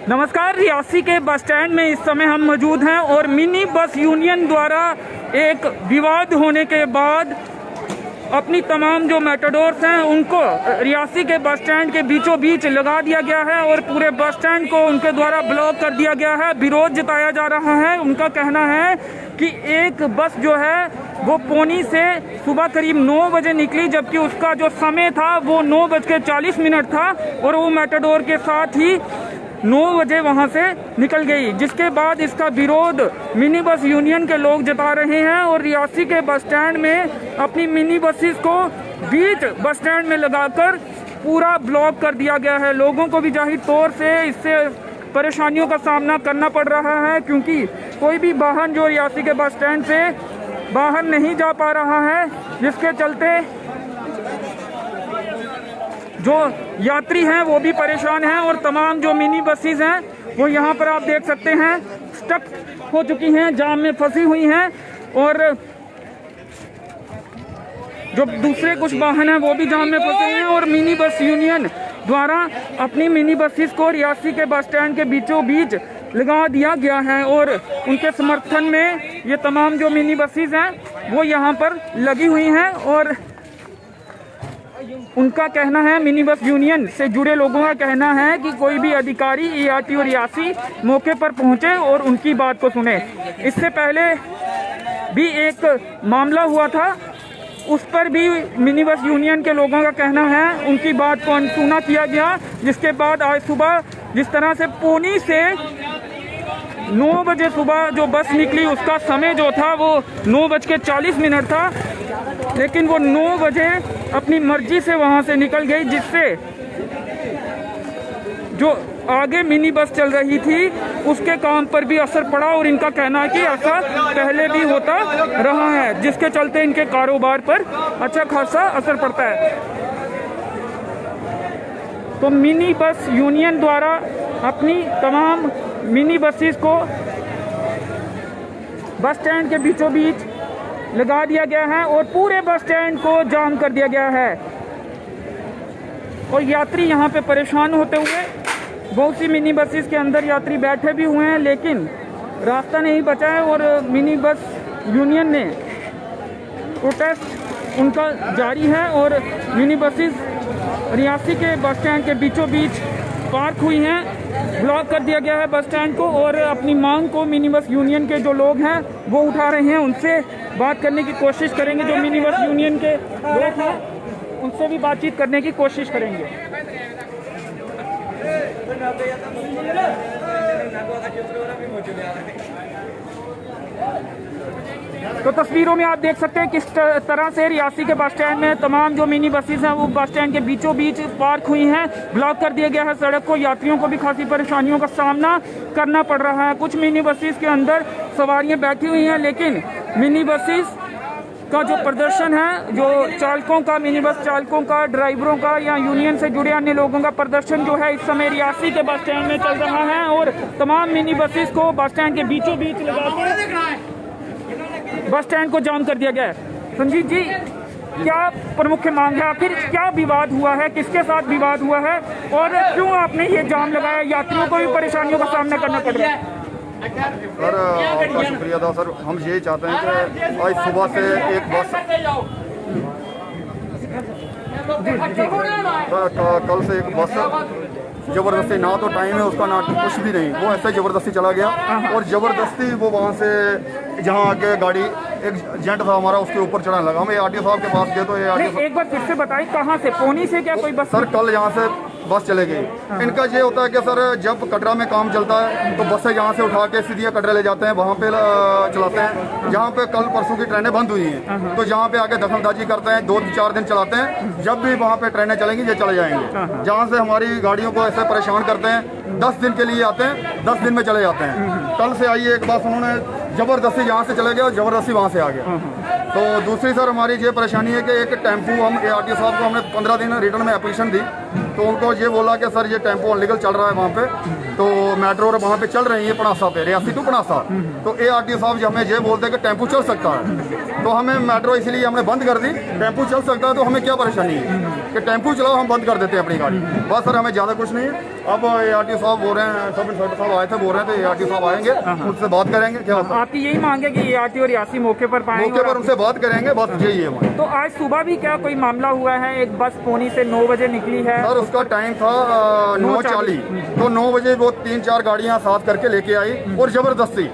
नमस्कार। रियासी के bus stand में इस समय हम मौजूद हैं और मिनी बस यूनियन द्वारा एक विवाद होने के बाद अपनी तमाम जो मेटाडोर्स हैं उनको रियासी के बस स्टैंड के बीचों बीच लगा दिया गया है और पूरे बस स्टैंड को उनके द्वारा ब्लॉक कर दिया गया है। विरोध जताया जा रहा है। उनका कहना है कि एक बस जो है वो पौनी से सुबह करीब 9 बजे निकली, जबकि उसका जो समय था वो 9:40 था और वो मेटाडोर के साथ ही 9 बजे वहां से निकल गई, जिसके बाद इसका विरोध मिनी बस यूनियन के लोग जता रहे हैं और रियासी के बस स्टैंड में अपनी मिनी बसेस को बीच बस स्टैंड में लगाकर पूरा ब्लॉक कर दिया गया है। लोगों को भी जाहिर तौर से इससे परेशानियों का सामना करना पड़ रहा है, क्योंकि कोई भी वाहन जो रियासी के बस स्टैंड से बाहर नहीं जा पा रहा है, जिसके चलते जो यात्री हैं वो भी परेशान हैं और तमाम जो मिनी बसेस हैं वो यहाँ पर आप देख सकते हैं स्टक हो चुकी हैं, जाम में फंसी हुई हैं और जो दूसरे कुछ वाहन हैं वो भी जाम में फंसे हैं और मिनी बस यूनियन द्वारा अपनी मिनी बसेस को रियासी के बस स्टैंड के बीचों बीच लगा दिया गया है और उनके समर्थन में ये तमाम जो मिनी बसेस हैं वो यहाँ पर लगी हुई हैं और उनका कहना है, मिनी बस यूनियन से जुड़े लोगों का कहना है कि कोई भी अधिकारी ERTO रियासी मौके पर पहुंचे और उनकी बात को सुने। इससे पहले भी एक मामला हुआ था, उस पर भी मिनी बस यूनियन के लोगों का कहना है उनकी बात को अनसुना किया गया, जिसके बाद आज सुबह जिस तरह से पौनी से 9 बजे सुबह जो बस निकली उसका समय जो था वो 9:40 था, लेकिन वो 9 बजे अपनी मर्जी से वहां से निकल गई, जिससे जो आगे मिनी बस चल रही थी उसके काम पर भी असर पड़ा और इनका कहना है कि ऐसा पहले भी होता रहा है, जिसके चलते इनके कारोबार पर अच्छा खासा असर पड़ता है। तो मिनी बस यूनियन द्वारा अपनी तमाम मिनी बसेस को बस स्टैंड के बीचों बीच लगा दिया गया है और पूरे बस स्टैंड को जाम कर दिया गया है और यात्री यहाँ पे परेशान होते हुए, बहुत सी मिनी बसेस के अंदर यात्री बैठे भी हुए हैं लेकिन रास्ता नहीं बचा है और मिनी बस यूनियन ने प्रोटेस्ट उनका जारी है और मिनी बसेस रियासी के बस स्टैंड के बीचों बीच पार्क हुई हैं। ब्लॉक कर दिया गया है बस स्टैंड को और अपनी मांग को मिनी बस यूनियन के जो लोग हैं वो उठा रहे हैं। उनसे बात करने की कोशिश करेंगे, जो मिनी बस यूनियन के लोग हैं उनसे भी बातचीत करने की कोशिश करेंगे। तो तस्वीरों में आप देख सकते हैं किस तरह से रियासी के बस स्टैंड में तमाम जो मिनी बसेस हैं वो बस स्टैंड के बीचों बीच पार्क हुई हैं। ब्लॉक कर दिया गया है सड़क को। यात्रियों को भी खासी परेशानियों का सामना करना पड़ रहा है। कुछ मिनी बसेस के अंदर सवारियां बैठी हुई हैं, लेकिन मिनी बसेस का जो प्रदर्शन है, जो चालकों का, मिनी बस चालकों का, ड्राइवरों का या यूनियन से जुड़े अन्य लोगों का प्रदर्शन जो है इस समय रियासी के बस स्टैंड में चल रहा है और तमाम मिनी बसेस को बस स्टैंड के बीचों बीच लगाकर बस स्टैंड को जाम कर दिया गया है। संजीत जी, क्या प्रमुख मांग है? आखिर क्या विवाद हुआ है, किसके साथ विवाद हुआ है और क्यों आपने ये जाम लगाया? यात्रियों को भी परेशानियों का सामना करना पड़ रहा है। सर आपका शुक्रिया था सर। हम यही चाहते हैं कि आज सुबह से एक बस कल से एक बस जबरदस्ती, ना तो टाइम है उसका ना कुछ भी नहीं, वो ऐसे जबरदस्ती चला गया और जबरदस्ती वो वहाँ से जहाँ आके गाड़ी एक जेंट था हमारा उसके ऊपर चढ़ाने लगा। हम ARTO साहब के पास गए तो ARTO एक बार फिर से बताइए, कहाँ से? पौनी से क्या कोई बस? सर कल यहाँ से बस चले गई। इनका ये होता है कि सर जब कटरा में काम चलता है तो बसें यहाँ से उठा के सीधे कटरा ले जाते हैं, वहाँ पे चलाते हैं। जहाँ पे कल परसों की ट्रेनें बंद हुई हैं तो जहाँ पे आके दखलंदाजी करते हैं, 2-4 दिन चलाते हैं। जब भी वहाँ पे ट्रेनें चलेंगी ये चले जाएंगे। जहाँ से हमारी गाड़ियों को ऐसे परेशान करते हैं, 10 दिन के लिए आते हैं, 10 दिन में चले जाते हैं। कल से आई एक बस उन्होंने जबरदस्ती यहाँ से चले गए और जबरदस्ती वहाँ से आ गया। तो दूसरी सर हमारी ये परेशानी है कि एक टेम्पू हम ARTO साहब को हमने 15 दिन रिटर्न में एप्लीकेशन दी तो उनको ये बोला कि सर ये टेम्पो अनलीगल चल रहा है वहाँ पे, तो मेट्रो वहाँ पे चल रही है पनासा पे, रियासी टू पनासा। तो ARTO साहब हमें ये बोलते हैं कि टेम्पो चल सकता है, तो हमें मेट्रो इसलिए हमने बंद कर दी। टेम्पो चल सकता है तो हमें क्या परेशानी है कि टेम्पो चलाओ, हम बंद कर देते हैं अपनी गाड़ी, बस सर, हमें ज़्यादा कुछ नहीं है। अब ARTO साहब बोल रहे हैं, सब इंस्पेक्टर साहब आए थे, बोल रहे हैं, तो ARTO साहब आएंगे, उनसे बात करेंगे। क्या आपकी यही मांग है कि ARTO और रियासी मौके पर पाएं? मौके पर उनसे बात करेंगे, बस यही है हमारी। तो आज सुबह भी क्या कोई मामला हुआ है? एक बस पौनी से 9 बजे निकली है सर, उसका टाइम था 9:40, तो 9 बजे वो 3-4 गाड़ियां साथ करके लेके आई और जबरदस्ती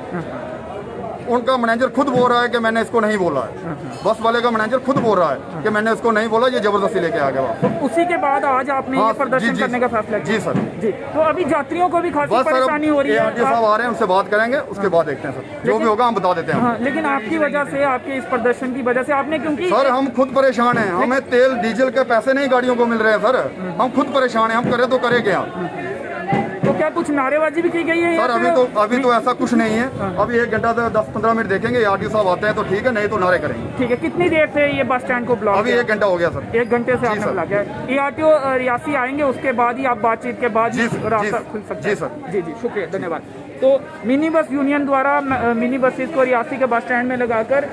उनका मैनेजर खुद बोल रहा है कि मैंने इसको नहीं बोला है, बस वाले का मैनेजर खुद बोल रहा है कि मैंने इसको नहीं बोला, ये जबरदस्ती लेके आ गया। तो उसी के बाद आज आपने ये प्रदर्शन करने का फैसला किया? जी सर जी। तो अभी यात्रियों को भी खासी परेशानी हो रही है? ARTO साहब आ रहे हैं, उनसे बात करेंगे, उसके बाद देखते हैं सर, जो भी होगा हम बता देते हैं। हाँ, लेकिन आपकी वजह से, आपके इस प्रदर्शन की वजह से आपने, क्योंकि सर हम खुद परेशान हैं, हमें तेल डीजल के पैसे नहीं गाड़ियों को मिल रहे हैं सर, हम खुद परेशान हैं, हम करें तो करें क्या? तो क्या कुछ नारेबाजी भी की गई है? सर अभी तो ऐसा कुछ नहीं है, अभी 1 घंटा से 10-15 मिनट देखेंगे, ARTO साहब आते हैं तो ठीक है, नहीं तो नारे करेंगे। ठीक है। कितनी देर से ये बस स्टैंड को ब्लॉक? अभी 1 घंटा हो गया सर। 1 घंटे से आपने ब्लॉक किया। ARTO रियासी आएंगे, उसके बाद ही आप बातचीत के बाद रास्ता खुल सकता है। जी सर। जी, शुक्रिया, धन्यवाद। तो मिनी बस यूनियन द्वारा मिनी बसेस को रियासी के बस स्टैंड में लगाकर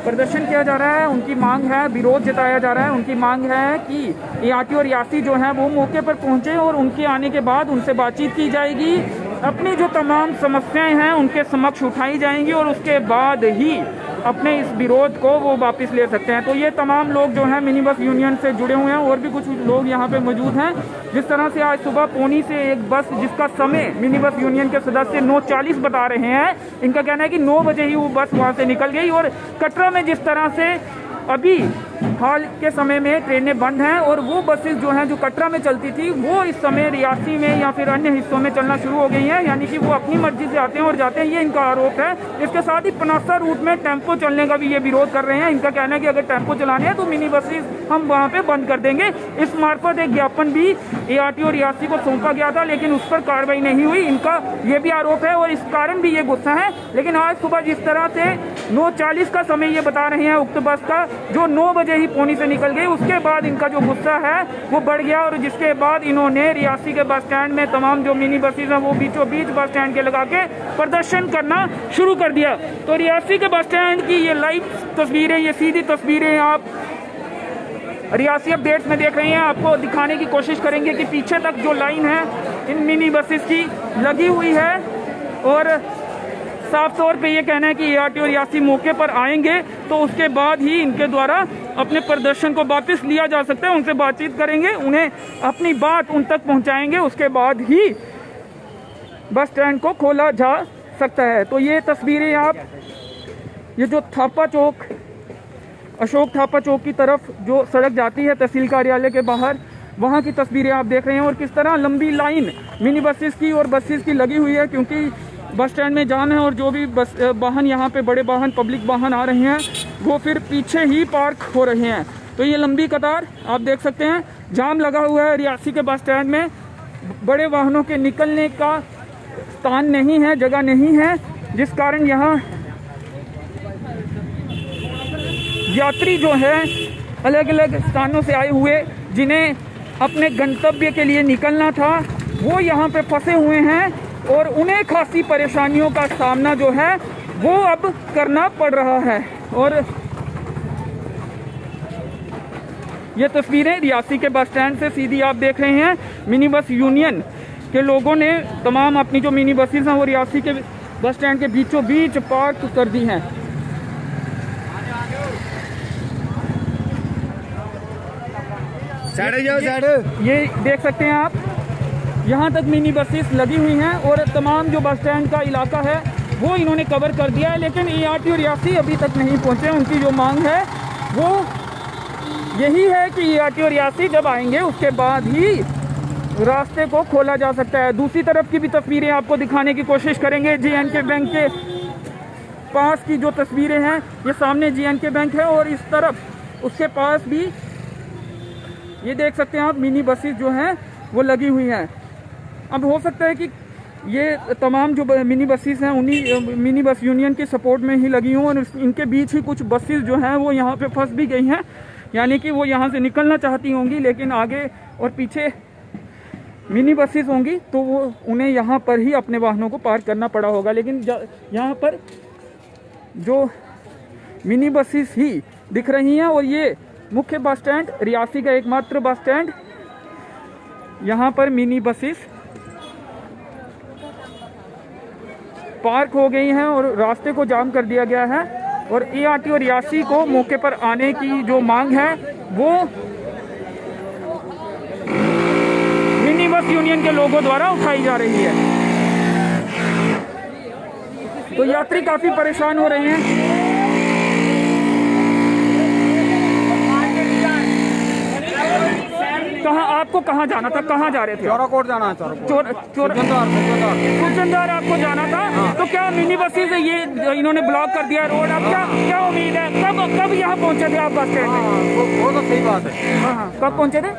प्रदर्शन किया जा रहा है। उनकी मांग है, विरोध जताया जा रहा है, उनकी मांग है कि ARTO रियासी जो है वो मौके पर पहुंचे और उनके आने के बाद उनसे बातचीत की जाएगी, अपनी जो तमाम समस्याएं हैं उनके समक्ष उठाई जाएंगी और उसके बाद ही अपने इस विरोध को वो वापस ले सकते हैं। तो ये तमाम लोग जो हैं मिनी बस यूनियन से जुड़े हुए हैं, और भी कुछ लोग यहाँ पे मौजूद हैं। जिस तरह से आज सुबह पौनी से एक बस, जिसका समय मिनी बस यूनियन के सदस्य 9:40 बता रहे हैं, इनका कहना है कि 9 बजे ही वो बस वहाँ से निकल गई। और कटरा में जिस तरह से अभी हाल के समय में ट्रेनें बंद हैं और वो बसेस जो हैं जो कटरा में चलती थी वो इस समय रियासी में या फिर अन्य हिस्सों में चलना शुरू हो गई हैं, यानी कि वो अपनी मर्जी से आते हैं और जाते हैं, ये इनका आरोप है। इसके साथ ही पनासा रूट में टेम्पो चलने का भी ये विरोध कर रहे हैं। इनका कहना है कि अगर टेम्पो चलाने हैं तो मिनी बसेस हम वहाँ पे बंद कर देंगे। इस मार्फत एक ज्ञापन भी ARTO रियासी को सौंपा गया था, लेकिन उस पर कार्रवाई नहीं हुई, इनका ये भी आरोप है और इस कारण भी ये गुस्सा है। लेकिन आज सुबह जिस तरह से 9:40 का समय ये बता रहे हैं उक्त बस का, जो 9 बजे ही पौनी से निकल गई, उसके बाद इनका जो गुस्सा है वो बढ़ गया और जिसके बाद इन्होंने रियासी के बस स्टैंड में तमाम जो मिनी बसेस हैं वो बीचों बीच बस स्टैंड के लगा के प्रदर्शन करना शुरू कर दिया। तो रियासी के बस स्टैंड की ये लाइव तस्वीरें, ये सीधी तस्वीरें आप रियासी अपडेट्स में देख रहे हैं। आपको दिखाने की कोशिश करेंगे कि पीछे तक जो लाइन है इन मिनी बसेस की लगी हुई है और साफ तौर पे ये कहना है कि ARTO रियासी मौके पर आएंगे तो उसके बाद ही इनके द्वारा अपने प्रदर्शन को वापस लिया जा सकता है। उनसे बातचीत करेंगे, उन्हें अपनी बात उन तक पहुंचाएंगे, उसके बाद ही बस स्टैंड को खोला जा सकता है। तो ये तस्वीरें आप, ये जो थापा चौक, अशोक थापा चौक की तरफ जो सड़क जाती है तहसील कार्यालय के बाहर, वहाँ की तस्वीरें आप देख रहे हैं और किस तरह लंबी लाइन मिनी बसेस की और बसेस की लगी हुई है, क्योंकि बस स्टैंड में जाम है और जो भी बस वाहन यहाँ पे बड़े वाहन, पब्लिक वाहन आ रहे हैं वो फिर पीछे ही पार्क हो रहे हैं। तो ये लंबी कतार आप देख सकते हैं, जाम लगा हुआ है रियासी के बस स्टैंड में। बड़े वाहनों के निकलने का स्थान नहीं है, जगह नहीं है, जिस कारण यहाँ यात्री जो है अलग अलग स्थानों से आए हुए जिन्हें अपने गंतव्य के लिए निकलना था वो यहाँ पे फंसे हुए हैं और उन्हें खासी परेशानियों का सामना जो है वो अब करना पड़ रहा है। और ये तस्वीरें रियासी के बस स्टैंड से सीधी आप देख रहे हैं। मिनी बस यूनियन के लोगों ने तमाम अपनी जो मिनी बसेस हैं वो रियासी के बस स्टैंड के बीचों बीच पार्क कर दी हैं। ये देख सकते हैं आप, यहाँ तक मिनी बसेस लगी हुई हैं और तमाम जो बस स्टैंड का इलाका है वो इन्होंने कवर कर दिया है, लेकिन ARTO रियासी अभी तक नहीं पहुँचे। उनकी जो मांग है वो यही है कि ARTO रियासी जब आएंगे उसके बाद ही रास्ते को खोला जा सकता है। दूसरी तरफ की भी तस्वीरें आपको दिखाने की कोशिश करेंगे। JNK बैंक के पास की जो तस्वीरें हैं, ये सामने JNK बैंक है और इस तरफ उसके पास भी ये देख सकते हैं आप मिनी बसेस जो हैं वो लगी हुई हैं। अब हो सकता है कि ये तमाम जो मिनी बसेस हैं उन्हीं मिनी बस यूनियन की सपोर्ट में ही लगी हों और इनके बीच ही कुछ बसेस जो हैं वो यहाँ पे फंस भी गई हैं, यानी कि वो यहाँ से निकलना चाहती होंगी लेकिन आगे और पीछे मिनी बसेस होंगी तो वो उन्हें यहाँ पर ही अपने वाहनों को पार्क करना पड़ा होगा, लेकिन यहाँ पर जो मिनी बसेस ही दिख रही हैं और ये मुख्य बस स्टैंड रियासी का एकमात्र बस स्टैंड, यहाँ पर मिनी बसेस पार्क हो गई हैं और रास्ते को जाम कर दिया गया है और ARTO रियासी को मौके पर आने की जो मांग है वो मिनी बस यूनियन के लोगों द्वारा उठाई जा रही है। तो यात्री काफी परेशान हो रहे हैं। आपको कहाँ जाना था, कहाँ जा रहे थे? चौराकोट जाना है। सुचंदार आपको जाना था। हाँ। तो क्या मिनी बसें से ये इन्होंने ब्लॉक कर दिया रोड? अब क्या उम्मीद है, कब यहाँ पहुँचे थे आप बस स्टैंड में? वो तो सही बात है। हाँ, कब पहुँचे थे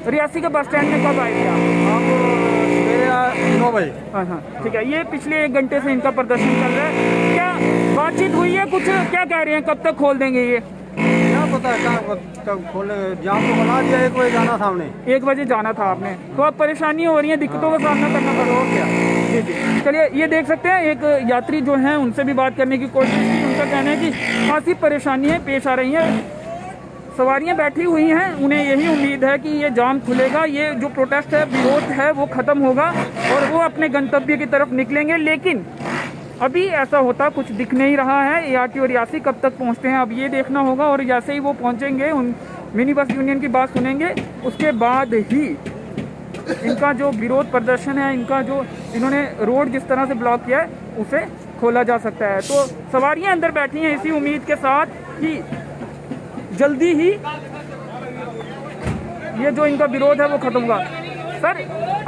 रियासी के बस स्टैंड में? कब आए थे आप? 9 बजे। हाँ, ठीक है। ये पिछले 1 घंटे से इनका प्रदर्शन चल रहा है। क्या बातचीत हुई है कुछ? क्या कह रहे हैं, कब तक खोल देंगे ये? क्या पता है कब खोले। जाम तो बना दिया, 1 बजे जाना था हमने। 1 बजे जाना था आपने, तो अब परेशानी हो रही है, दिक्कतों का सामना करना पड़ रहा है क्या? जी। चलिए ये देख सकते हैं, एक यात्री जो हैं उनसे भी बात करने की कोशिश की। उनका कहना है कि खासी परेशानियाँ पेश आ रही हैं, सवारियां बैठी हुई हैं, उन्हें यही उम्मीद है कि ये जाम खुलेगा, ये जो प्रोटेस्ट है, विरोध है, वो खत्म होगा और वो अपने गंतव्य की तरफ निकलेंगे। लेकिन अभी ऐसा होता कुछ दिख नहीं रहा है। ARTO रियासी कब तक पहुंचते हैं अब ये देखना होगा और जैसे ही वो पहुंचेंगे, उन मिनी बस यूनियन की बात सुनेंगे, उसके बाद ही इनका जो विरोध प्रदर्शन है, इनका जो इन्होंने रोड जिस तरह से ब्लॉक किया है उसे खोला जा सकता है। तो सवारियां अंदर बैठी हैं इसी उम्मीद के साथ कि जल्दी ही ये जो इनका विरोध है वो खत्म होगा। सर,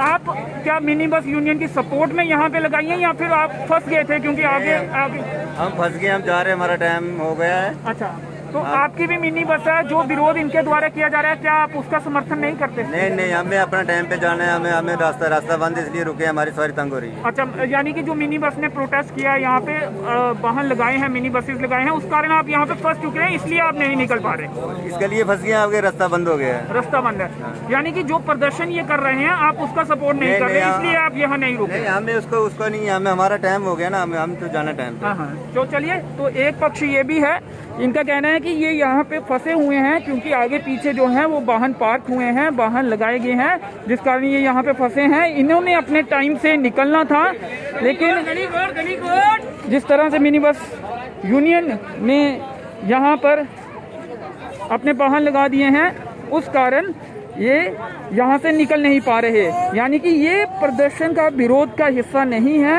आप क्या मिनी बस यूनियन की सपोर्ट में यहाँ पे लगाई हैं या फिर आप फंस गए थे क्योंकि आगे हम फंस गए, हम जा रहे हैं, हमारा टाइम हो गया है। अच्छा, तो आपकी भी मिनी बस है, जो विरोध इनके द्वारा किया जा रहा है, क्या आप उसका समर्थन नहीं करते? नहीं, हमें अपना टाइम पे जाना है, हमें रास्ता बंद इसलिए रुके, हमारी सवारी तंग हो रही है। अच्छा, यानी कि जो मिनी बस ने प्रोटेस्ट किया है, यहाँ पे वाहन लगाए हैं, मिनी बसेस लगाए हैं, उस कारण आप यहाँ पे फंस चुके हैं, इसलिए आप नहीं निकल पा रहे? इसके लिए फंस गए, आपके रास्ता बंद हो गया है। रास्ता बंद है, यानी कि जो प्रदर्शन ये कर रहे हैं आप उसका सपोर्ट नहीं कर रहे, इसलिए आप यहाँ नहीं रुके? हमें उसको नहीं, हमें हमारा टाइम हो गया ना, हम तो जाना टाइम। हाँ, तो चलिए, तो एक पक्ष ये भी है, इनका कहना है कि ये यहाँ पे फंसे हुए हैं क्योंकि आगे पीछे जो है वो वाहन पार्क हुए हैं, वाहन लगाए गए हैं, जिस कारण ये यहाँ पे फंसे हैं। इन्होंने अपने टाइम से निकलना था, लेकिन जिस तरह से मिनी बस यूनियन ने यहाँ पर अपने वाहन लगा दिए हैं, उस कारण ये यहाँ से निकल नहीं पा रहे। यानी कि ये प्रदर्शन का विरोध का हिस्सा नहीं है,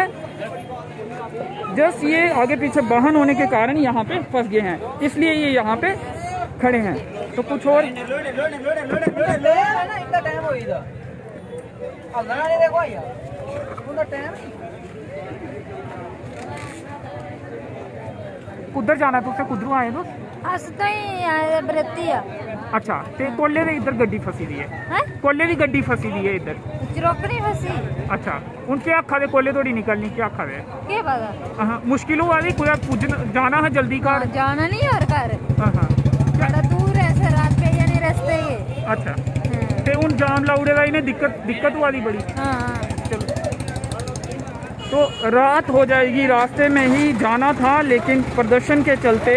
जस्ट ये आगे पीछे वाहन होने के कारण यहाँ पे फंस गए हैं, इसलिए ये यहाँ पे खड़े हैं। तो कुछ और कुधर जाना तो उसे कुधरों आए तो अच्छा, ते कोले दे इधर गड्डी फसी दी है, कोले दी गड्डी फसी दी है इधर चिरोकड़ी फसी। अच्छा, उनके आखा दे कोले थोड़ी निकलनी, क्या आखा दे के पता? हां, मुश्किल हुआ दी कुछ जाना है जल्दी का, जाना नहीं और कर। हां, बड़ा दूर है सर, रात पे यानी रास्ते ये। अच्छा, ते उन जाम लाउड़े दा इन्हें दिक्कत हुआ दी बड़ी। हां, चलो, तो रात हो जाएगी, रास्ते में ही जाना था, लेकिन प्रदर्शन के चलते,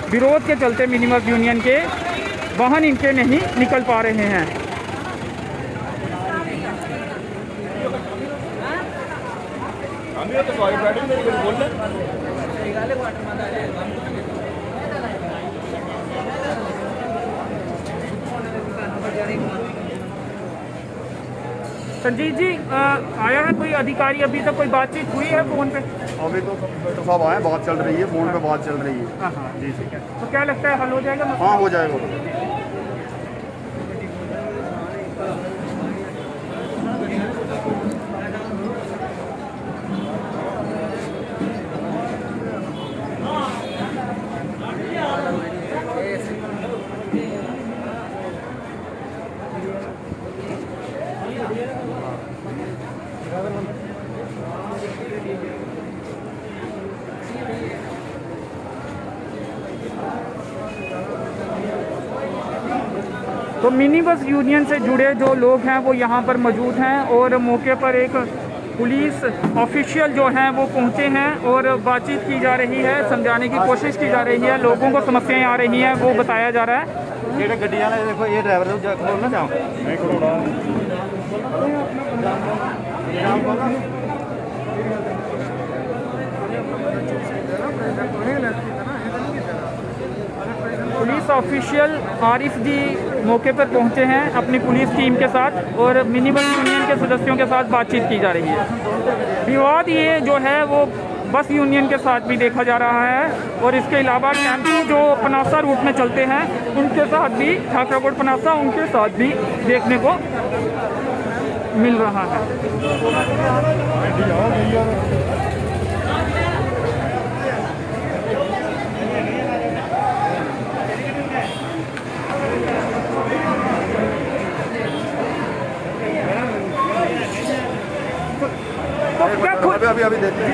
विरोध के चलते मिनी बस यूनियन के वाहन इनके नहीं निकल पा रहे हैं। संजीव जी, आया है कोई अधिकारी? अभी तक कोई बातचीत हुई है फोन पे? अभी तो साहब आए, बात चल रही है, फोन पे बात चल रही है। हाँ, जी ठीक है। तो क्या लगता है हल हो जाएगा? हाँ, हो जाएगा। तो मिनी बस यूनियन से जुड़े जो लोग हैं वो यहाँ पर मौजूद हैं और मौके पर एक पुलिस ऑफिशियल जो हैं वो पहुँचे हैं और बातचीत की जा रही है, समझाने की कोशिश की जा रही है, लोगों को समस्याएं आ रही हैं वो बताया जा रहा है। ये गड्डी वाला देखो, ये ड्राइवर खोलना चाहो पुलिस ऑफिशियल आरिफ जी मौके पर पहुंचे हैं अपनी पुलिस टीम के साथ और मिनी बस यूनियन के सदस्यों के साथ बातचीत की जा रही है। विवाद ये जो है वो बस यूनियन के साथ भी देखा जा रहा है और इसके अलावा टेम्पो जो पनासा रूट में चलते हैं उनके साथ भी, ठाकराकोट पनासा, उनके साथ भी देखने को मिल रहा है। तो क्या अभी देखते हैं।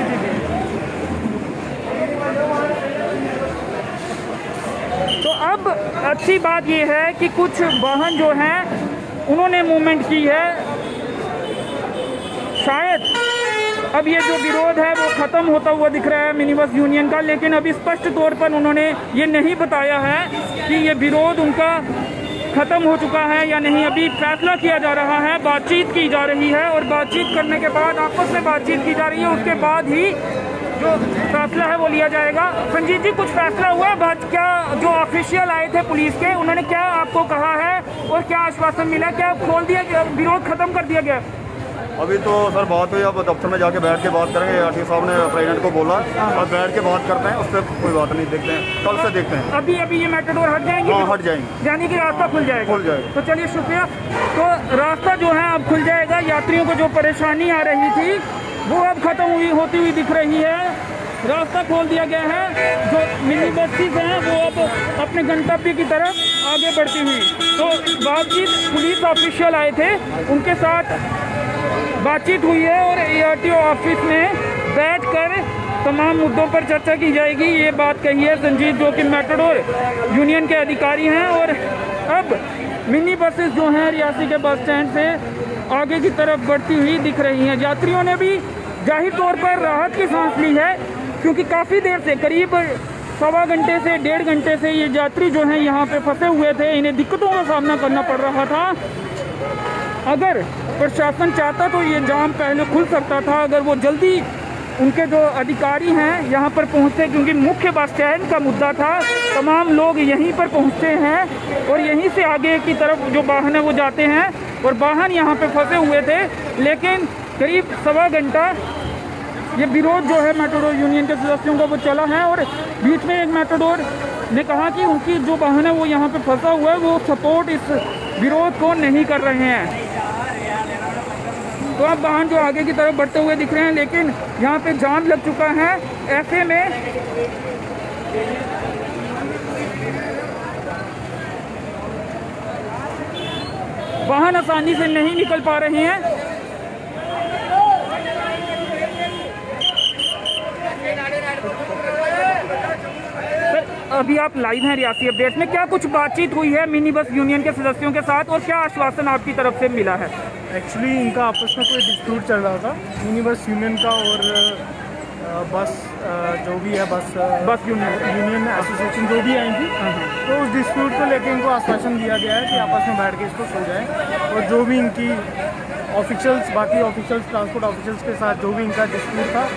तो अब अच्छी बात ये है कि कुछ वाहन जो हैं उन्होंने मूवमेंट की है। शायद अब ये जो विरोध है वो ख़त्म होता हुआ दिख रहा है मिनी बस यूनियन का, लेकिन अभी स्पष्ट तौर पर उन्होंने ये नहीं बताया है कि ये विरोध उनका ख़त्म हो चुका है या नहीं। अभी फैसला किया जा रहा है, बातचीत की जा रही है और बातचीत करने के बाद, आपस में बातचीत की जा रही है, उसके बाद ही जो फैसला है वो लिया जाएगा। संजीत जी, कुछ फैसला हुआ है? बात क्या, जो ऑफिशियल आए थे पुलिस के, उन्होंने क्या आपको कहा है और क्या आश्वासन मिला? क्या खोल दिया गया, विरोध खत्म कर दिया गया? अभी तो सर बात हुई, अब दफ्तर में जाके बैठ के बात करेंगे। आरटीओ साहब ने प्रेसिडेंट को बोला, अब बैठ के बात करते हैं, उससे कोई बात नहीं, देखते हैं, कल से देखते हैं। अभी ये मेट्रोडोर हट जाएंगे? हाँ, हट जाएंगे, यानी कि रास्ता खुल जाएगा? खुल जाएगा। तो चलिए, शुक्रिया। तो रास्ता जो है अब खुल जाएगा। यात्रियों को जो परेशानी आ रही थी वो अब खत्म होती हुई दिख रही है। रास्ता खोल दिया गया है। जो मिनी बसेस हैं वो अब अपने गंतव्य की तरफ आगे बढ़ती हुई। तो बातचीत, पुलिस ऑफिशियल आए थे, उनके साथ बातचीत हुई है और ARTO ऑफिस में बैठकर तमाम मुद्दों पर चर्चा की जाएगी, ये बात कही है संजीत, जो कि मेट्रोडोर यूनियन के अधिकारी हैं। और अब मिनी बसेस जो हैं रियासी के बस स्टैंड से आगे की तरफ बढ़ती हुई दिख रही हैं। यात्रियों ने भी जाहिर तौर पर राहत की सांस ली है, क्योंकि काफ़ी देर से, करीब सवा घंटे से 1.5 घंटे से ये यात्री जो हैं यहाँ पे फंसे हुए थे, इन्हें दिक्कतों का सामना करना पड़ रहा था। अगर प्रशासन चाहता तो ये जाम पहले खुल सकता था, अगर वो जल्दी उनके जो अधिकारी हैं यहाँ पर पहुँचते, क्योंकि मुख्य बस स्टैंड का मुद्दा था। तमाम लोग यहीं पर पहुँचते हैं और यहीं से आगे की तरफ जो वाहन है वो जाते हैं और वाहन यहाँ पे फंसे हुए थे। लेकिन करीब सवा घंटा ये विरोध जो है मेट्रोडोर यूनियन के सदस्यों का वो चला है और बीच में एक मेट्रोडोर ने कहा कि उनकी जो वाहन है वो यहाँ पे फंसा हुआ है, वो सपोर्ट इस विरोध को नहीं कर रहे हैं। तो अब वाहन जो आगे की तरफ बढ़ते हुए दिख रहे हैं, लेकिन यहाँ पे जाम लग चुका है। ऐसे में वाहन आसानी से नहीं निकल पा रहे हैं। अभी आप लाइव हैं रियासी अपडेट्स में। क्या कुछ बातचीत हुई है मिनी बस यूनियन के सदस्यों के साथ और क्या आश्वासन आपकी तरफ से मिला है? एक्चुअली इनका आपस में कोई डिस्प्यूट चल रहा था, मिनी बस यूनियन का और बस जो भी है बस यूनियन एसोसिएशन जो भी आएंगी, तो उस डिस्प्यूट को लेकर इनको आश्वासन दिया गया है कि आपस में बैठ के इसको सुलझाएं। और जो भी इनकी ऑफिशियल्स, बाकी ऑफिशियल्स, ट्रांसपोर्ट ऑफिशियल्स के साथ जो भी इनका डिस्प्यूट था,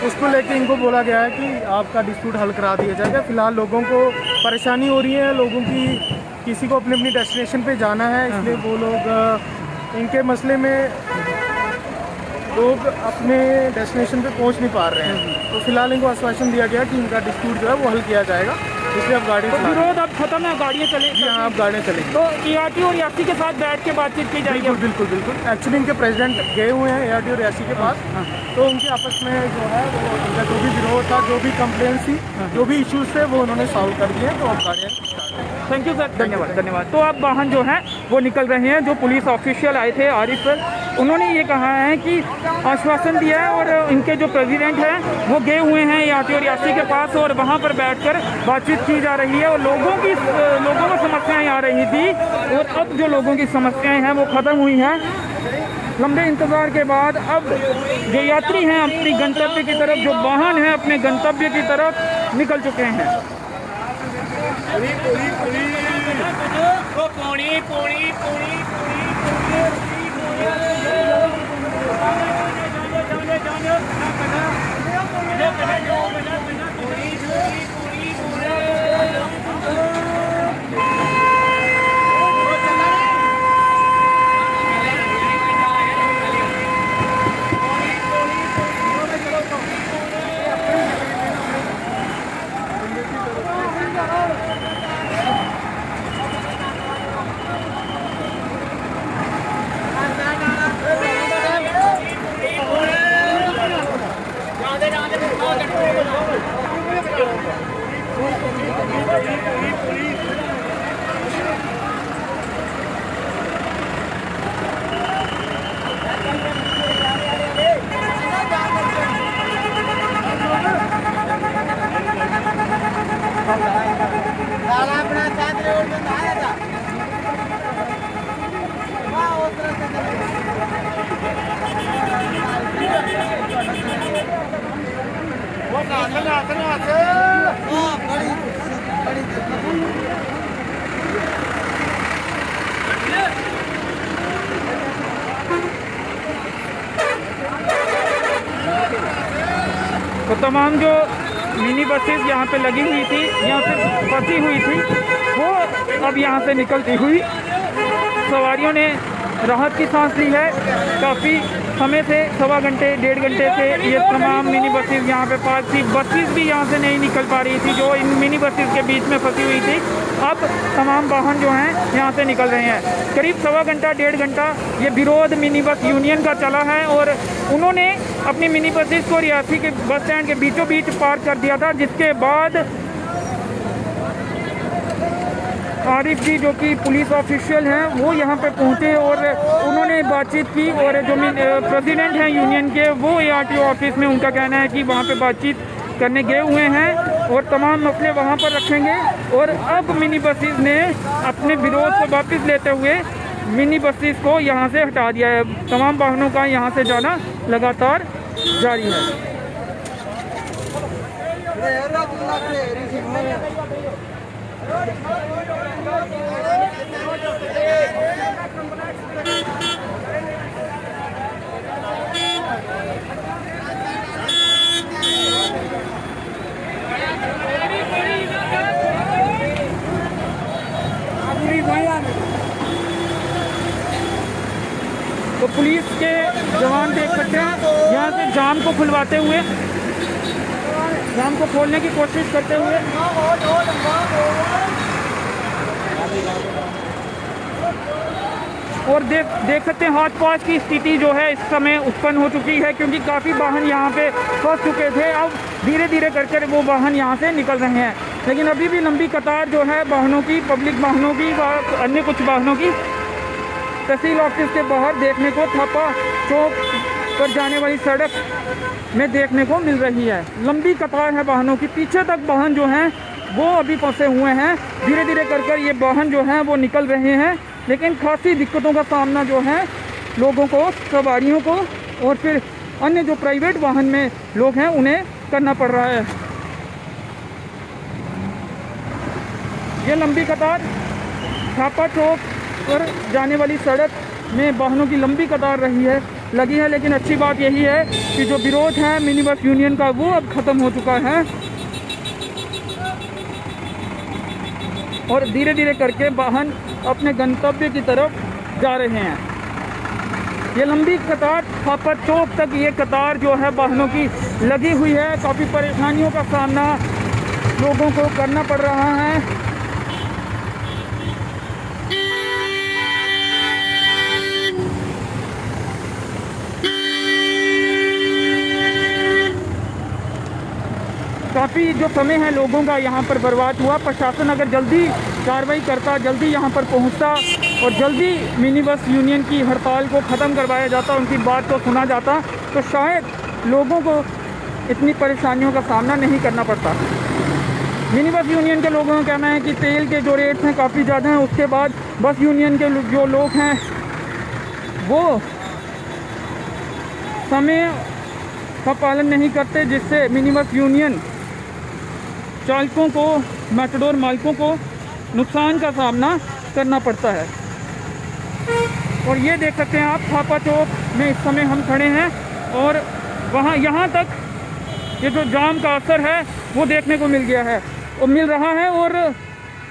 उसको लेके इनको बोला गया है कि आपका डिस्प्यूट हल करा दिया जाएगा। फ़िलहाल लोगों को परेशानी हो रही है, लोगों की किसी को अपनी अपनी डेस्टिनेशन पे जाना है, इसलिए वो लोग इनके मसले में लोग अपने डेस्टिनेशन पे पहुंच नहीं पा रहे हैं। तो फिलहाल इनको आश्वासन दिया गया कि इनका डिस्प्यूट जो है वो हल किया जाएगा, इसलिए अब गाड़ियाँ तो विरोध अब खत्म है, गाड़ियाँ चलेंगी? हाँ, अब गाड़ियाँ चलेंगी। तो ARTO और रियासी के साथ बैठ के बातचीत की जाएगी? बिल्कुल बिल्कुल। एक्चुअली इनके प्रेसिडेंट गए हुए हैं ARTO और रियासी के पास, तो उनके आपस में जो है वो इनका जो भी विरोध था, जो भी कंप्लेंट थी, जो भी इश्यूज थे, वो उन्होंने सॉल्व कर दिए। तो अब गाड़ियाँ स्टार्ट हैं। थैंक यू सर, धन्यवाद। तो अब वाहन जो हैं वो निकल रहे हैं। जो पुलिस ऑफिशियल आए थे आरिफ सर, उन्होंने ये कहा है कि आश्वासन दिया है और इनके जो प्रेसिडेंट हैं वो गए हुए हैं आरटीओ रियासी के पास और वहाँ पर बैठकर बातचीत की जा रही है और लोगों को समस्याएं आ रही थी और अब जो लोगों की समस्याएं हैं वो ख़त्म हुई हैं। लंबे इंतज़ार के बाद अब जो यात्री हैं अपनी गंतव्य की तरफ, जो वाहन हैं अपने गंतव्य की तरफ निकल चुके हैं। तो तमाम जो मिनी बसेस यहाँ पे लगी हुई थी या फिर फंसी हुई थी वो अब यहाँ से निकलती हुई सवारियों ने राहत की सांस ली है। काफ़ी समय से, सवा घंटे 1.5 घंटे से ये तमाम मिनी बसेस यहाँ पे पार्क थी। बसेस भी यहाँ से नहीं निकल पा रही थी जो इन मिनी बसेस के बीच में फंसी हुई थी। अब तमाम वाहन जो हैं यहाँ से निकल रहे हैं। करीब सवा घंटा 1.5 घंटा ये विरोध मिनी बस यूनियन का चला है और उन्होंने अपनी मिनी बसेस को रियासी के बस स्टैंड के बीचों बीच पार्क कर दिया था, जिसके बाद आरिफ जी जो कि पुलिस ऑफिशियल हैं वो यहाँ पे पहुँचे और उन्होंने बातचीत की और जो प्रेसिडेंट हैं यूनियन के वो आरटीओ ऑफिस में, उनका कहना है कि वहाँ पे बातचीत करने गए हुए हैं और तमाम मसले वहाँ पर रखेंगे। और अब मिनी बसेस ने अपने विरोध को वापस लेते हुए मिनी बसेस को यहाँ से हटा दिया है। तमाम वाहनों का यहाँ से जाना लगातार जारी है। तो पुलिस के जवान देख सकते हैं यहाँ से जाम को खुलवाते हुए, जाम को खोलने की कोशिश करते हुए और देख सकते हैं हाथ पाँच की स्थिति जो है इस समय उत्पन्न हो चुकी है क्योंकि काफ़ी वाहन यहाँ पे फंस चुके थे। अब धीरे धीरे करके वो वाहन यहाँ से निकल रहे हैं, लेकिन अभी भी लंबी कतार जो है वाहनों की, पब्लिक वाहनों की व अन्य कुछ वाहनों की तहसील ऑफिस के बाहर देखने को थापा चौक पर जाने वाली सड़क में देखने को मिल रही है। लंबी कतार है वाहनों की, पीछे तक वाहन जो हैं वो अभी फंसे हुए हैं। धीरे धीरे कर ये वाहन जो हैं वो निकल रहे हैं, लेकिन खासी दिक्कतों का सामना जो है लोगों को, सवारियों को और फिर अन्य जो प्राइवेट वाहन में लोग हैं उन्हें करना पड़ रहा है। ये लंबी कतार थापा चौक पर जाने वाली सड़क में वाहनों की लंबी कतार लगी है, लेकिन अच्छी बात यही है कि जो विरोध है मिनी बस यूनियन का वो अब ख़त्म हो चुका है और धीरे धीरे करके वाहन अपने गंतव्य की तरफ जा रहे हैं। ये लंबी कतार थापा चौक तक ये कतार जो है वाहनों की लगी हुई है। काफ़ी परेशानियों का सामना लोगों को करना पड़ रहा है। काफ़ी जो समय है लोगों का यहाँ पर बर्बाद हुआ। प्रशासन अगर जल्दी कार्रवाई करता, जल्दी यहाँ पर पहुँचता और जल्दी मिनी बस यूनियन की हड़ताल को ख़त्म करवाया जाता, उनकी बात को सुना जाता, तो शायद लोगों को इतनी परेशानियों का सामना नहीं करना पड़ता। मिनी बस यूनियन के लोगों का कहना है कि तेल के जो रेट्स हैं काफ़ी ज़्यादा हैं, उसके बाद बस यूनियन के जो लोग हैं वो समय का पालन नहीं करते, जिससे मिनी बस यूनियन चालकों को, मैटाडोर मालिकों को नुकसान का सामना करना पड़ता है। और ये देख सकते हैं आप, थापा चौक में इस समय हम खड़े हैं और वहाँ यहाँ तक ये जो जाम का असर है वो देखने को मिल गया है और मिल रहा है। और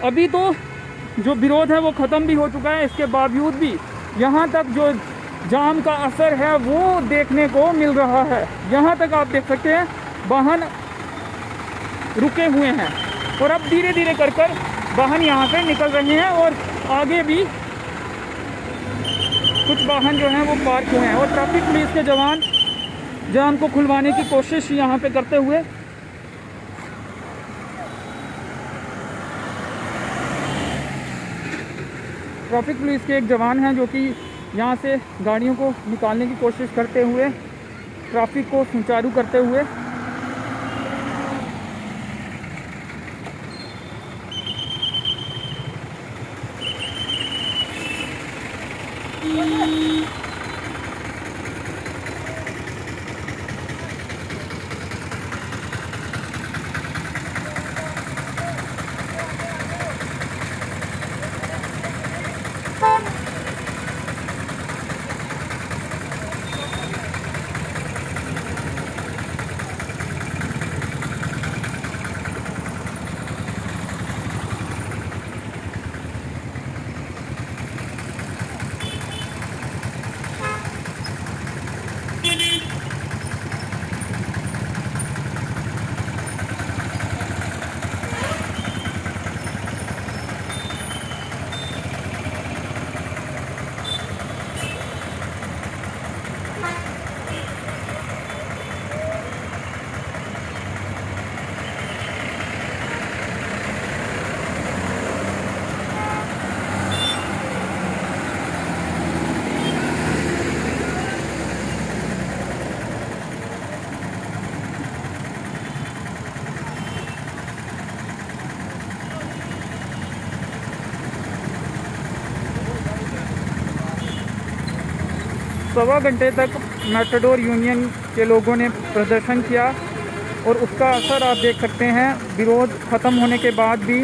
अभी तो जो विरोध है वो ख़त्म भी हो चुका है, इसके बावजूद भी यहाँ तक जो जाम का असर है वो देखने को मिल रहा है। यहाँ तक आप देख सकते हैं वाहन रुके हुए हैं और अब धीरे धीरे कर वाहन यहाँ से निकल रहे हैं और आगे भी कुछ वाहन जो हैं वो पार्क हुए हैं। और ट्रैफिक पुलिस के जवान जाम को खुलवाने की कोशिश यहाँ पे करते हुए ट्रैफिक पुलिस के एक जवान हैं जो कि यहाँ से गाड़ियों को निकालने की कोशिश करते हुए, ट्रैफिक को सुचारू करते हुए सवा घंटे तक मैटाडोर यूनियन के लोगों ने प्रदर्शन किया और उसका असर आप देख सकते हैं। विरोध ख़त्म होने के बाद भी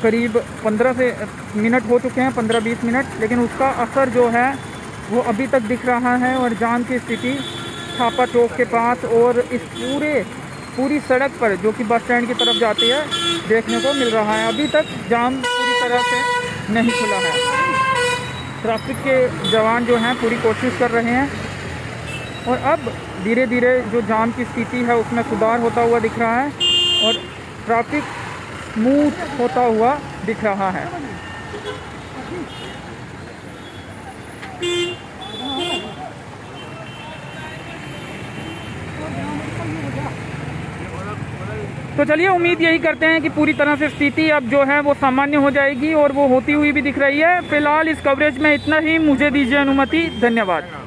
करीब 15 मिनट हो चुके हैं, 15-20 मिनट, लेकिन उसका असर जो है वो अभी तक दिख रहा है। और जाम की स्थिति थापा चौक के पास और इस पूरी सड़क पर जो कि बस स्टैंड की तरफ जाती है देखने को मिल रहा है। अभी तक जाम पूरी तरह से नहीं खुला है। ट्रैफिक के जवान जो हैं पूरी कोशिश कर रहे हैं और अब धीरे धीरे जो जाम की स्थिति है उसमें सुधार होता हुआ दिख रहा है और ट्रैफिक स्मूथ होता हुआ दिख रहा है। तो चलिए, उम्मीद यही करते हैं कि पूरी तरह से स्थिति अब जो है वो सामान्य हो जाएगी और वो होती हुई भी दिख रही है। फिलहाल इस कवरेज में इतना ही। मुझे दीजिए अनुमति। धन्यवाद।